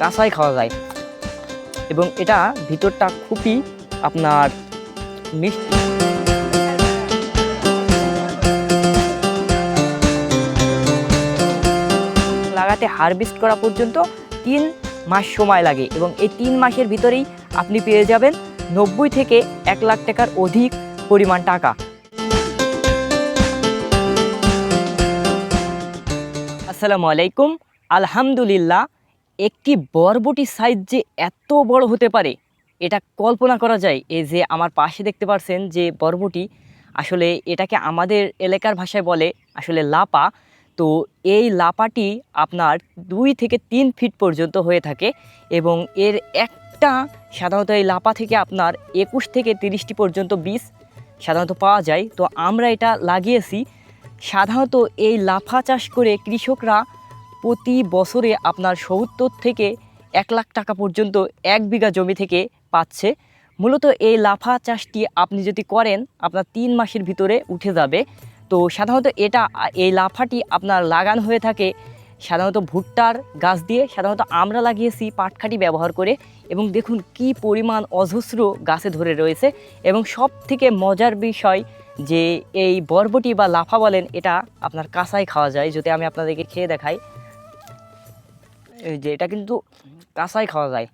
কাঁচাই খাওয়া যায় এবং এটা ভিতরটা খুবই আপনার মিষ্টি। লাগাতে হারভেস্ট করা পর্যন্ত 3 মাস সময় লাগে এবং এই 3 মাসের ভিতরেই আপনি পেয়ে যাবেন 90 থেকে 1 লাখ টাকার অধিক পরিমাণ টাকা। আসসালামু আলাইকুম। আলহামদুলিল্লাহ, একটি বরবটির সাইজ যে এত বড় হতে পারে এটা কল্পনা করা যায়। এই যে আমার পাশে দেখতে পাচ্ছেন যে বরবটি, আসলে এটাকে আমাদের এলাকার ভাষায় বলে আসলে লাপা। তো এই লাপাটি আপনার 2 থেকে 3 ফিট পর্যন্ত হয়ে থাকে এবং এর একটা সাধারণত এই লাপা থেকে আপনার 21 থেকে 30টি পর্যন্ত বীজ সাধারণত পাওয়া যায়। তো আমরা এটা লাগিয়েছি। সাধারণত এই লাফা চাষ করে কৃষকরা প্রতি বছরে আপনার 70 থেকে 1 লাখ টাকা পর্যন্ত 1 বিঘা জমি থেকে পাচ্ছে। মূলত এই লাফা চাষটি আপনি যদি করেন আপনার 3 মাসের ভিতরে উঠে যাবে। তো সাধারণত এই লাফাটি আপনার লাগানো হয়ে থাকে সাধারণত ভুট্টার গাছ দিয়ে। সাধারণত আমরা লাগিয়েছি পাটকাঠি ব্যবহার করে এবং দেখুন কি পরিমাণ অজস্র গাছে ধরে রয়েছে। এবং সব থেকে মজার বিষয় যে এই বরবটি বা লাফা বলেন, এটা আপনার কাঁচাই খাওয়া যায়। যদি আমি আপনাদেরকে খেয়ে দেখাই, এই যে এটা কিন্তু কাঁচাই খাওয়া যায়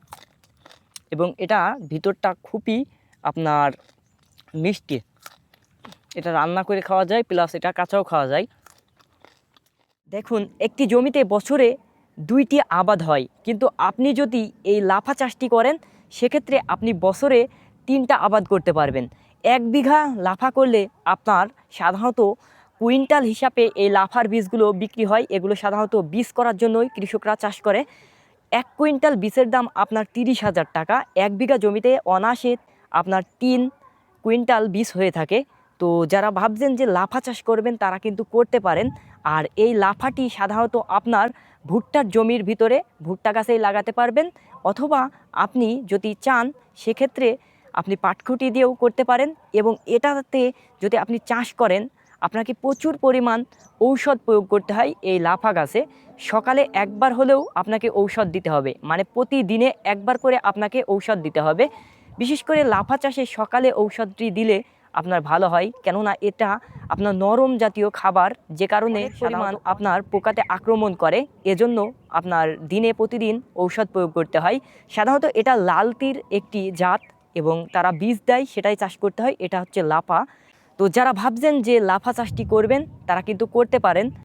এবং এটা ভিতরটা খুবই আপনার মিষ্টি। এটা রান্না করে খাওয়া যায়, প্লাস এটা কাঁচাও খাওয়া যায়। দেখুন, একটি জমিতে বছরে 2টি আবাদ হয়, কিন্তু আপনি যদি এই লাফা চাষটি করেন সেক্ষেত্রে আপনি বছরে 3টা আবাদ করতে পারবেন। 1 বিঘা লাফা করলে আপনার সাধারণত কুইন্টাল হিসাবে এই লাফার বীজগুলো বিক্রি হয়। এগুলো সাধারণত বীজ করার জন্যই কৃষকরা চাষ করে। 1 কুইন্টাল বীজের দাম আপনার 30,000 টাকা। 1 বিঘা জমিতে অনায়াসে আপনার 3 কুইন্টাল বীজ হয়ে থাকে। তো যারা ভাবছেন যে লাফা চাষ করবেন তারা কিন্তু করতে পারেন। আর এই লাফাটি সাধারণত আপনার ভুট্টার জমির ভিতরে ভুট্টা গাছেই লাগাতে পারবেন, অথবা আপনি যদি চান সেক্ষেত্রে আপনি পাটখুঁটি দিয়েও করতে পারেন। এবং এটাতে যদি আপনি চাষ করেন আপনাকে প্রচুর পরিমাণ ঔষধ প্রয়োগ করতে হয় এই লাফা গাছে। সকালে একবার হলেও আপনাকে ঔষধ দিতে হবে, মানে প্রতিদিনে একবার করে আপনাকে ঔষধ দিতে হবে। বিশেষ করে লাফা চাষে সকালে ঔষধটি দিলে আপনার ভালো হয়, কেননা এটা আপনার নরম জাতীয় খাবার, যে কারণে পরিমাণ আপনার পোকাতে আক্রমণ করে। এজন্য আপনার দিনে প্রতিদিন ঔষধ প্রয়োগ করতে হয়। সাধারণত এটা লালতির একটি জাত এবং তারা বীজ দেয়, সেটাই চাষ করতে হয়। এটা হচ্ছে লাফা। তো যারা ভাবছেন যে লাফা চাষটি করবেন তারা কিন্তু করতে পারেন।